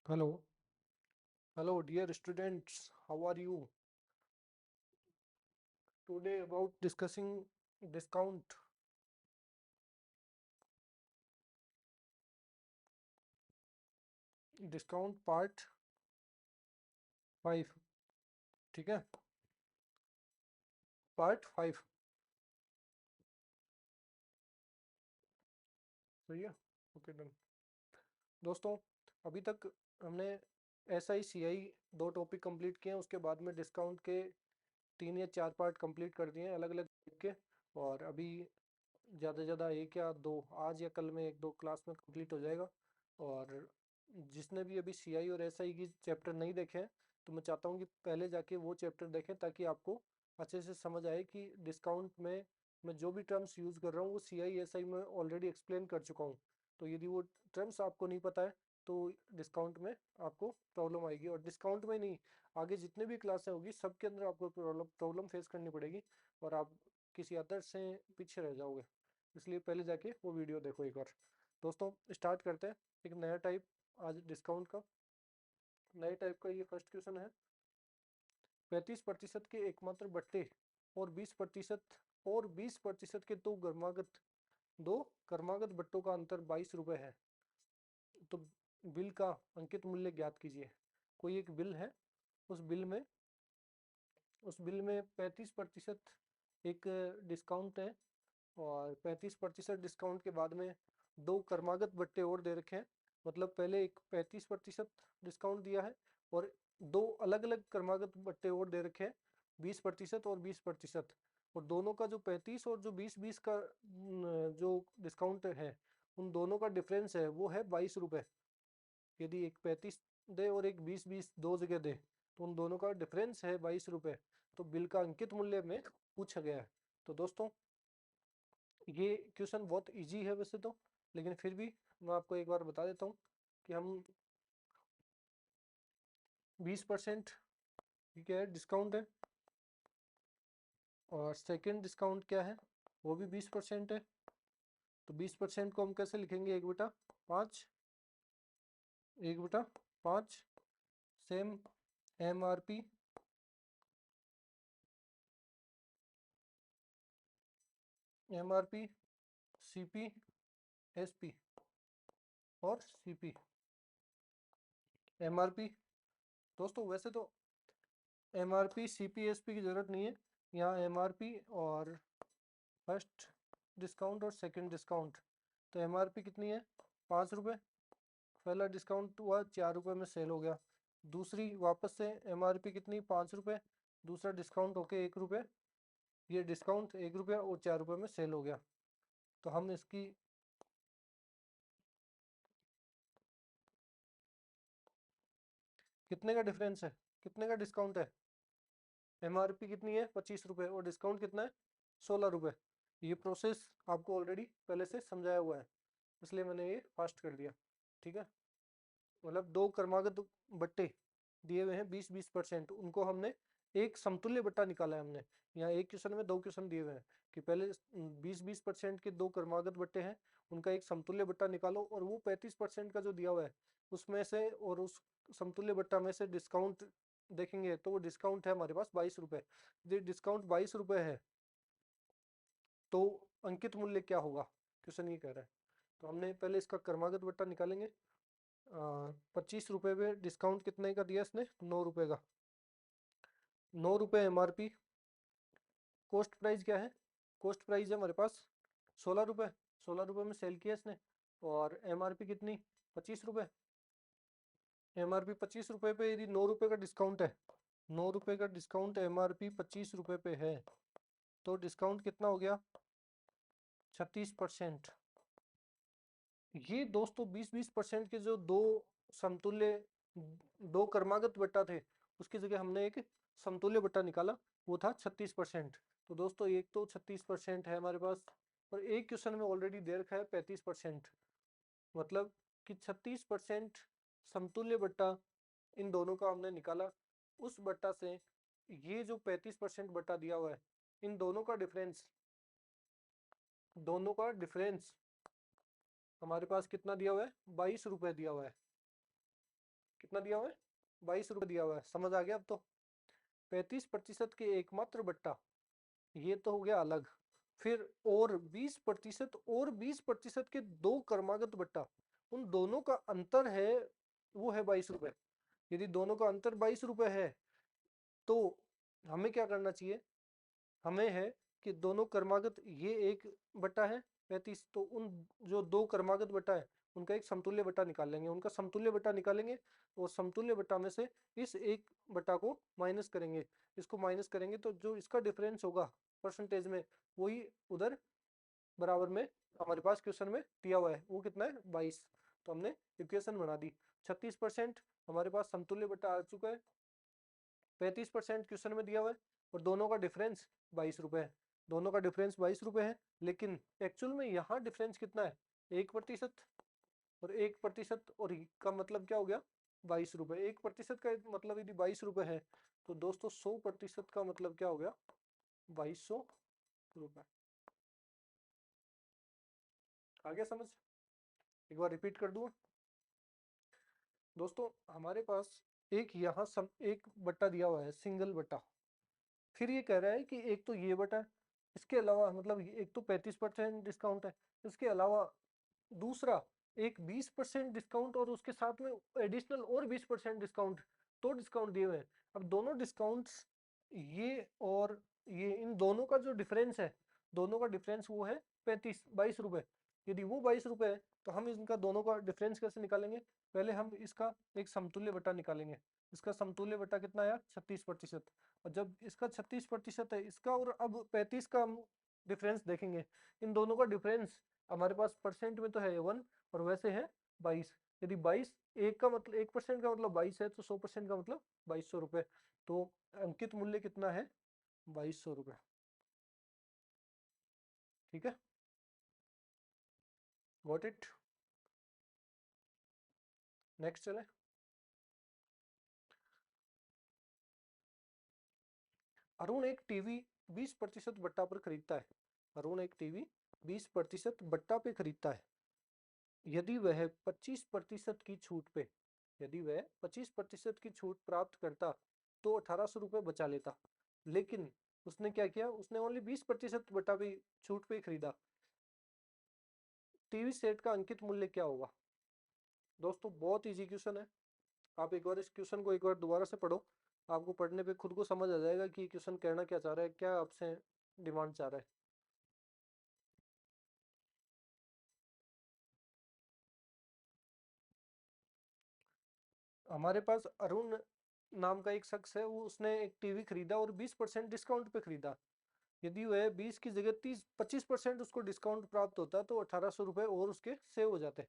Hello, hello, dear students. How are you? Today about discussing discount. Discount part 5. ठीक है, part 5. सही है. Okay done. दोस्तों, अभी तक हमने S I C I 2 topic complete किए हैं. उसके बाद में डिस्काउंट के 3 या 4 पार्ट कंप्लीट कर दिए हैं अलग अलग के. और अभी ज़्यादा से ज़्यादा 1 या 2 आज या कल में 1-2 क्लास में कंप्लीट हो जाएगा. और जिसने भी अभी सी आई और एस आई की चैप्टर नहीं देखे हैं, तो मैं चाहता हूँ कि पहले जाके वो चैप्टर देखें, ताकि आपको अच्छे से समझ आए कि डिस्काउंट में मैं जो भी टर्म्स यूज़ कर रहा हूँ वो सी आई एस आई में ऑलरेडी एक्सप्लेन कर चुका हूँ. तो यदि वो टर्म्स आपको नहीं पता है तो डिस्काउंट में आपको प्रॉब्लम आएगी. और डिस्काउंट में नहीं, आगे जितने भी क्लासें होगी सबके अंदर आपको प्रॉब्लम फेस करनी पड़ेगी. और आप किसी अदर से पीछे रह जाओगे. इसलिए पहले जाके वो वीडियो देखो एक बार. दोस्तों, स्टार्ट करते हैं. एक नया टाइप आज डिस्काउंट का. नए टाइप का ये फर्स्ट क्वेश्चन है. 35% के एकमात्र बट्टे और 20% के दो क्रमागत बट्टों का अंतर 22 रुपये है. तो बिल का अंकित मूल्य ज्ञात कीजिए. कोई एक बिल है. उस बिल में उस बिल में 35% एक डिस्काउंट है. और 35% डिस्काउंट के बाद में दो क्रमागत बट्टे और दे रखे हैं. मतलब पहले एक 35% डिस्काउंट दिया है और दो अलग अलग क्रमागत बट्टे और दे रखे हैं, 20% और 20%. और दोनों का जो 35 और जो 20-20 का जो डिस्काउंट है, उन दोनों का डिफरेंस है वो है 22 रुपये. यदि एक 35 दे और एक 20-20 दो जगह दे, तो उन दोनों का डिफरेंस है 22 रुपये. तो बिल का अंकित मूल्य में पूछा गया है. तो दोस्तों, ये क्वेश्चन बहुत इजी है वैसे तो, लेकिन फिर भी मैं आपको एक बार बता देता हूँ कि हम 20% क्या है, डिस्काउंट है. और सेकंड डिस्काउंट क्या है, वो भी 20% है. तो 20% को हम कैसे लिखेंगे, 1/5. 1/5 same M R P. M R P, C P, S P और C P. M R P. दोस्तों, वैसे तो M R P C P S P की ज़रूरत नहीं है. यहाँ एम आर पी और फर्स्ट डिस्काउंट और सेकंड डिस्काउंट. तो एम आर पी कितनी है, 5 रुपये. पहला डिस्काउंट हुआ 4 रुपये में सेल हो गया. दूसरी वापस से एम आर पी कितनी, 5 रुपये. दूसरा डिस्काउंट होके 1 रुपये. ये डिस्काउंट 1 रुपये और 4 रुपये में सेल हो गया. तो हम इसकी कितने का डिफरेंस है, कितने का डिस्काउंट है. एम आर पी कितनी है, 25 रुपये, और डिस्काउंट कितना है, 16 रुपये. ये प्रोसेस आपको ऑलरेडी पहले से समझाया हुआ है, इसलिए मैंने ये फास्ट कर दिया. ठीक है. मतलब दो क्रमागत बट्टे दिए हुए हैं 20-20%, उनको हमने एक समतुल्य बट्टा निकाला है हमने. यहाँ एक क्वेश्चन में 2 क्वेश्चन दिए हुए हैं कि पहले 20-20% के दो क्रमागत बट्टे हैं, उनका एक समतुल्य बट्टा निकालो. और वो 35% का जो दिया हुआ है उसमें से, और उस समतुल्य बट्टा में से डिस्काउंट देखेंगे तो वो डिस्काउंट है हमारे पास 22 रुपये. यदि डिस्काउंट 22 रुपये है तो अंकित मूल्य क्या होगा, क्वेश्चन ये कह रहा है. तो हमने पहले इसका क्रमागत बट्टा निकालेंगे. 25 रुपये में डिस्काउंट कितने का दिया इसने, 9 रुपये का. 9 रुपये M R P. Cost price क्या है, कॉस्ट प्राइस है हमारे पास 16 रुपये. 16 रुपये में सेल किया इसने. और एम आर पी कितनी, 25 रुपये. एम आर पी 25 रुपये पे, यदि 9 रुपये का डिस्काउंट है, 9 रुपये का डिस्काउंट एम आर पी 25 रुपये पे है, तो डिस्काउंट कितना हो गया, 36%. ये दोस्तों 20-20% के जो दो समतुल्य, दो क्रमागत बट्टा थे, उसकी जगह हमने एक समतुल्य बट्टा निकाला, वो था 36%. तो दोस्तों, एक तो 36% है हमारे पास, और एक क्वेश्चन में ऑलरेडी दे रखा है 35%. मतलब कि 36% समतुल्य बट्टा इन दोनों का हमने निकाला. उस बट्टा से ये जो 35% बट्टा दिया हुआ है, इन दोनों का डिफरेंस हमारे पास कितना दिया हुआ है, 22 रुपये दिया हुआ है. कितना दिया हुआ है? 22 रुपये दिया हुआ है। समझ आ गया अब तो? 35% के एकमात्र बट्टा, ये तो हो गया अलग। फिर और 20% और 20% के दो क्रमागत बट्टा, उन दोनों का अंतर है वो है 22 रुपये। यदि दोनों का अंतर 22 रुपये है तो हमें क्या करना चाहिए? हमें है कि दोनों क्रमागत, ये एक बट्टा है 35, तो उन जो दो क्रमागत बट्टा है उनका एक समतुल्य बट्टा निकाल लेंगे, उनका समतुल्य बट्टा निकालेंगे और समतुल्य बट्टा में से इस एक बट्टा को माइनस करेंगे। इसको माइनस करेंगे तो जो इसका डिफरेंस होगा परसेंटेज में, वही उधर बराबर में हमारे पास क्वेश्चन में दिया हुआ है, वो कितना है? 22। तो हमने इक्वेशन बना दी। 36% हमारे पास समतुल्य बट्टा आ चुका है, 35% क्वेश्चन में दिया हुआ है, और दोनों का डिफरेंस 22 रुपये है। दोनों का डिफरेंस 22 रुपये है, लेकिन एक्चुअल में यहाँ डिफरेंस कितना है? 1%। और 1% और का मतलब क्या हो गया? 22 रुपये। 1% का मतलब यदि 22 रुपये है तो दोस्तों 100% का मतलब क्या हो गया? 2200 रुपये। आ गया समझ? एक बार रिपीट कर दूँ दोस्तों। हमारे पास एक यहाँ एक बट्टा दिया हुआ है, सिंगल बट्टा। फिर ये कह रहा है कि एक तो ये बटा है, इसके अलावा मतलब एक तो 35% डिस्काउंट है, इसके अलावा दूसरा एक 20% डिस्काउंट और उसके साथ में एडिशनल और 20% डिस्काउंट, तो डिस्काउंट दिए हुए हैं। अब दोनों डिस्काउंट्स, ये और ये, इन दोनों का जो डिफरेंस है, दोनों का डिफरेंस वो है 22 रुपये। यदि वो 22 रुपये है तो हम इनका दोनों का डिफरेंस कैसे निकालेंगे? पहले हम इसका एक समतुल्य बटा निकालेंगे। इसका समतुल्य बटा कितना आया? 36%। और जब इसका 36% है, इसका और अब 35 का हम डिफरेंस देखेंगे। इन दोनों का डिफरेंस हमारे पास परसेंट में तो है 1 और वैसे है 22। यदि 22 एक का मतलब 1% का मतलब 22 है, तो 100% का मतलब 2200 रुपये। तो अंकित मूल्य कितना है? 2200 रुपये। ठीक है, गॉट इट? नेक्स्ट चले। अरुण एक टीवी 20% बट्टा पर खरीदता है। अरुण एक टीवी 20% बट्टा पे खरीदता है। यदि वह 25% की छूट पे, यदि वह 25% की छूट प्राप्त करता तो 1800 रुपये बचा लेता। लेकिन उसने क्या किया? उसने ओनली 20% बटा भी छूट पे ही खरीदा। टीवी सेट का अंकित मूल्य क्या होगा? दोस्तों बहुत इजी क्वेश्चन है। आप एक बार इस क्वेश्चन को एक बार दोबारा से पढ़ो, आपको पढ़ने पे खुद को समझ आ जाएगा कि क्वेश्चन कहना क्या चाह रहा है, क्या आपसे डिमांड चाह रहा है। हमारे पास अरुण नाम का एक शख्स है, वो उसने एक टीवी खरीदा और 20% डिस्काउंट पे खरीदा। यदि वह 20 की जगह 25% उसको डिस्काउंट प्राप्त होता तो 1800 रुपये और उसके सेव हो जाते।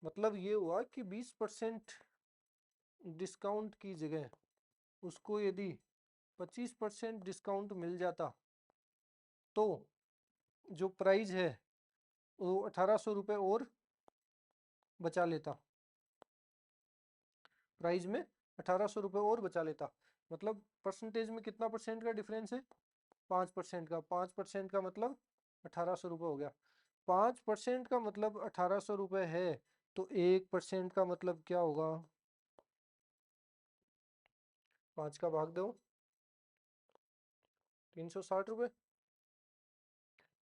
मतलब ये हुआ कि 20% डिस्काउंट की जगह उसको यदि 25% डिस्काउंट मिल जाता तो जो प्राइस है वो 1800 रुपये और बचा लेता। प्राइस में 1800 रुपये और बचा लेता। मतलब परसेंटेज में कितना परसेंट का डिफरेंस है? 5% का। 5% का मतलब 1800 रुपये हो गया। 5% का मतलब 1800 रुपये है, तो 1% का मतलब क्या होगा? 5 का भाग दो, 360 रुपये।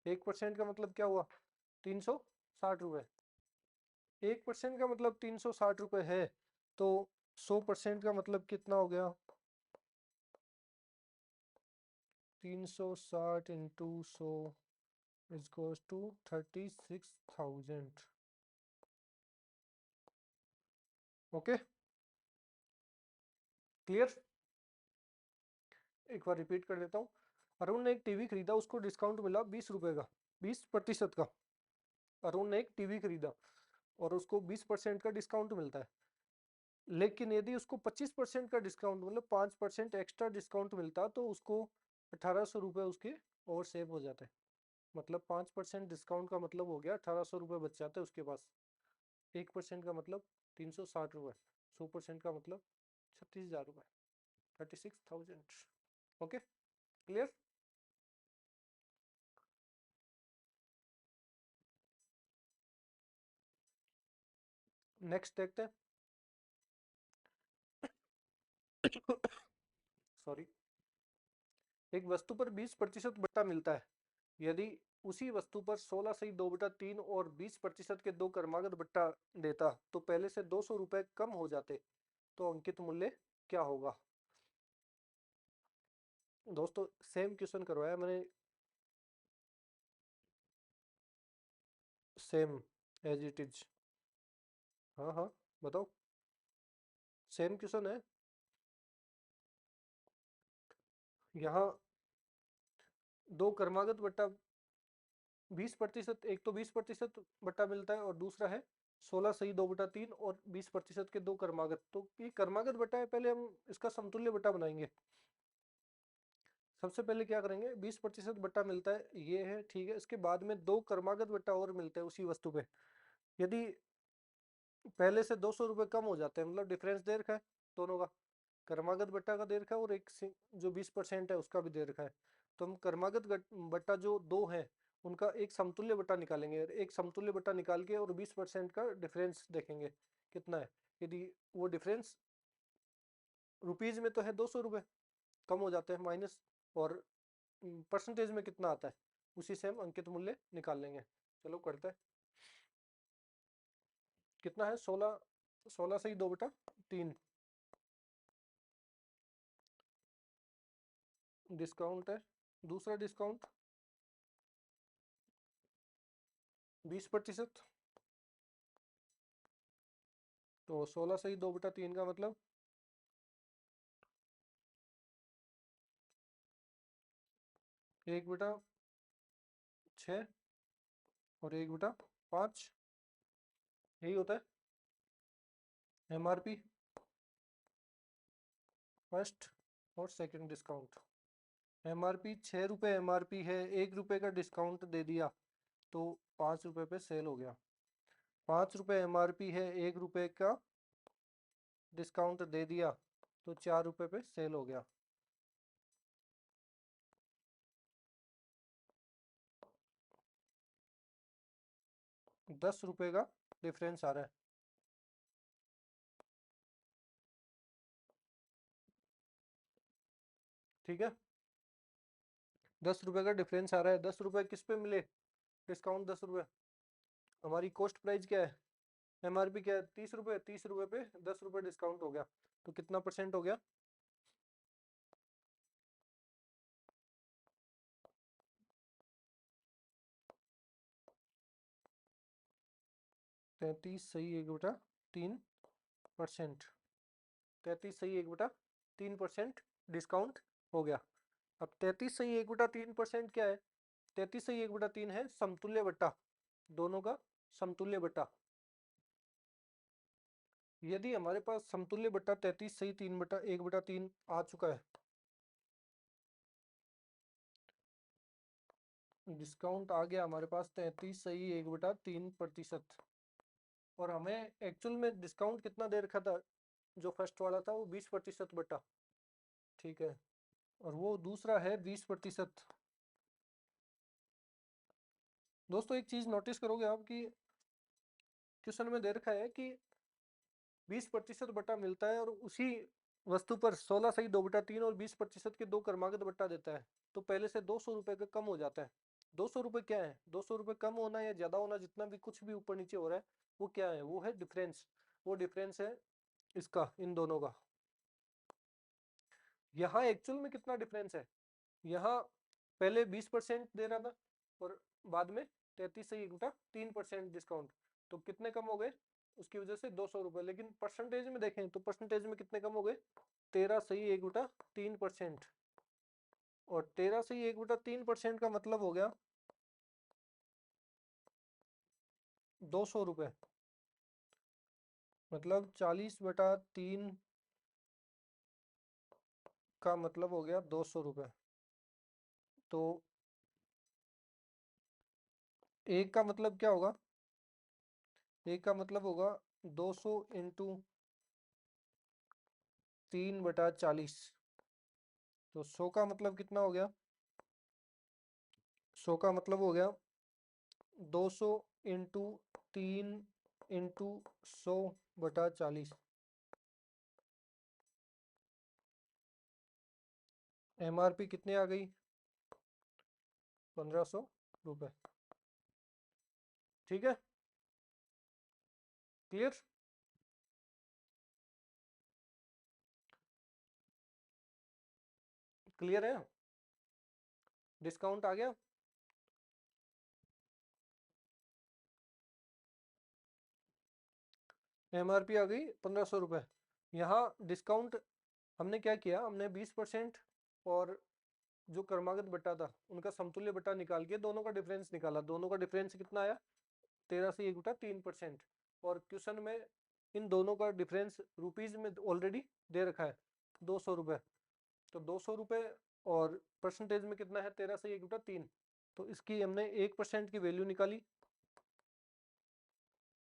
1% का मतलब क्या हुआ? 360 रुपये। 1% का मतलब 360 रुपये है, तो 100% का मतलब कितना हो गया? 360 into 100 is goes to 36,000। Okay, clear? एक बार रिपीट कर देता हूँ। अरुण ने एक टीवी खरीदा, उसको डिस्काउंट मिला 20 रुपये का, 20% का। अरुण ने एक टीवी खरीदा और उसको 20% का डिस्काउंट मिलता है। लेकिन यदि उसको 25% का डिस्काउंट मतलब 5% एक्स्ट्रा डिस्काउंट मिलता तो उसको 1800 रुपये उसके और सेव हो जाते। मतलब 5% डिस्काउंट का मतलब हो गया 1800 रुपये बच जाते उसके पास। 1% का मतलब 360 रुपये। 100% का मतलब 36,000 रुपये, 36,000। Okay, clear? नेक्स्ट देखते हैं। सॉरी, एक वस्तु पर 20% बट्टा मिलता है। यदि उसी वस्तु पर 16 सही 2/3 और 20% के दो क्रमागत बट्टा देता तो पहले से 200 रुपए कम हो जाते, तो अंकित मूल्य क्या होगा। दोस्तों सेम क्वेश्चन करवाया मैंने, सेम एज इट इज। हाँ हाँ बताओ, सेम क्वेश्चन है। यहाँ दो क्रमागत बट्टा 20%, एक तो 20% बट्टा मिलता है और दूसरा है 16 सही 2/3 और 20% के दो क्रमागत। तो ये क्रमागत बट्टा है, पहले हम इसका समतुल्य बट्टा बनाएंगे। सबसे पहले क्या करेंगे, 20% बट्टा मिलता है, ये है ठीक है। इसके बाद में दो क्रमागत बट्टा और मिलते हैं उसी वस्तु पे। यदि पहले से 200 रुपये कम हो जाते हैं, मतलब डिफरेंस दे रखा है दोनों का, क्रमागत बट्टा का दे रखा है और एक जो 20% है उसका भी दे रखा है। तो हम क्रमागत बट्टा जो दो है उनका एक समतुल्य बट्टा निकालेंगे, एक समतुल्य बट्टा निकाल के और 20% का डिफरेंस देखेंगे कितना है। यदि वो डिफरेंस रुपीज में तो है 200 रुपये, कम हो जाते हैं माइनस, और परसेंटेज में कितना आता है उसी से हम अंकित मूल्य निकाल लेंगे। चलो करते हैं। कितना है, 16 से ही 2/3 डिस्काउंट है, दूसरा डिस्काउंट 20%। तो 16 से ही 2/3 का मतलब 1/6 और 1/5, यही होता है एमआरपी फर्स्ट और सेकंड डिस्काउंट। एमआरपी 6 रुपये एमआरपी है, 1 रुपये का डिस्काउंट दे दिया तो 5 रुपये पे सेल हो गया। 5 रुपये एमआरपी है, 1 रुपये का डिस्काउंट दे दिया तो 4 रुपये पे सेल हो गया। ₹10 का डिफरेंस आ रहा है। ठीक है, 10 रुपये का डिफरेंस आ रहा है। 10 रुपये किस पे मिले, डिस्काउंट 10 रुपये। हमारी कॉस्ट प्राइस क्या है, एमआरपी क्या है 30 रुपये, 30 रुपये पे 10 रुपये डिस्काउंट हो गया, तो कितना परसेंट हो गया, 33 सही 1/3%। 33 सही 1/3% डिस्काउंट हो गया। अब 33 सही 1/3% क्या है, 33 सही 1/3 है समतुल्य बट्टा, दोनों का समतुल्य बट्टा। यदि हमारे पास समतुल्य बट्टा 33 सही 1/3 आ चुका है, डिस्काउंट आ गया हमारे पास 33 सही 1/3%। और हमें एक्चुअल में डिस्काउंट कितना दे रखा था, जो फर्स्ट वाला था वो 20% बट्टा, ठीक है, और वो दूसरा है 20%। दोस्तों एक चीज नोटिस करोगे आप कि क्वेश्चन में दे रखा है कि 20% बट्टा मिलता है और उसी वस्तु पर 16 सही 2/3 और 20% के दो क्रमागत बट्टा देता है, तो पहले से 200 रुपये का कम हो जाता है। 200 रुपये क्या है, 200 रुपये कम होना या ज्यादा होना, जितना भी कुछ भी ऊपर नीचे हो रहा है वो क्या है, वो है डिफरेंस। वो डिफरेंस है इसका, इन दोनों का। यहाँ एक्चुअल में कितना डिफरेंस है, यहाँ पहले 20% दे रहा था और बाद में 33 सही 1/3% डिस्काउंट, तो कितने कम हो गए उसकी वजह से 200 रुपये। लेकिन परसेंटेज में देखें तो परसेंटेज में कितने कम हो गए, 13 सही 1/3%। और 13 सही 1/3% का मतलब हो गया 200 रुपये, मतलब 40/3 का मतलब हो गया 200 रुपये। तो एक का मतलब क्या होगा, एक का मतलब होगा 200 इंटू 3/40। तो 100 का मतलब कितना हो गया, 100 का मतलब हो गया 200 इंटू 3 इंटू 100/40। MRP कितनी आ गई? 1500 रुपये। ठीक है, क्लियर? क्लियर है? डिस्काउंट आ गया? MRP आ गई 1500 रुपये। यहाँ डिस्काउंट हमने क्या किया, हमने 20% और जो क्रमागत बट्टा था उनका समतुल्य बट्टा निकाल के दोनों का डिफरेंस निकाला। दोनों का डिफरेंस कितना आया? 13 से 1 बटा 3%। और क्वेश्चन में इन दोनों का डिफरेंस रुपीज में ऑलरेडी दे रखा है 200 रुपये। तो 200 रुपये और परसेंटेज में कितना है? 13 से 1 बटा 3। तो इसकी हमने 1% की वैल्यू निकाली,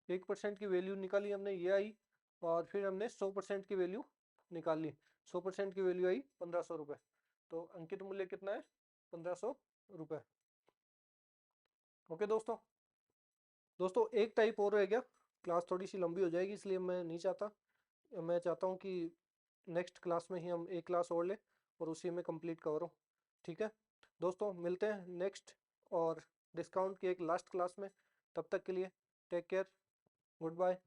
1% की वैल्यू निकाली हमने, ये आई। और फिर हमने 100% की वैल्यू निकाल ली। 100% की वैल्यू आई 1500 रुपये। तो अंकित मूल्य कितना है? 1500 रुपये। ओके दोस्तों, एक टाइप और रह गया। क्लास थोड़ी सी लंबी हो जाएगी, इसलिए मैं नहीं चाहता। मैं चाहता हूँ कि नेक्स्ट क्लास में ही हम एक क्लास और लें और उसी में कंप्लीट कवर हो। ठीक है दोस्तों, मिलते हैं नेक्स्ट और डिस्काउंट की एक लास्ट क्लास में। तब तक के लिए टेक केयर, गुड बाय।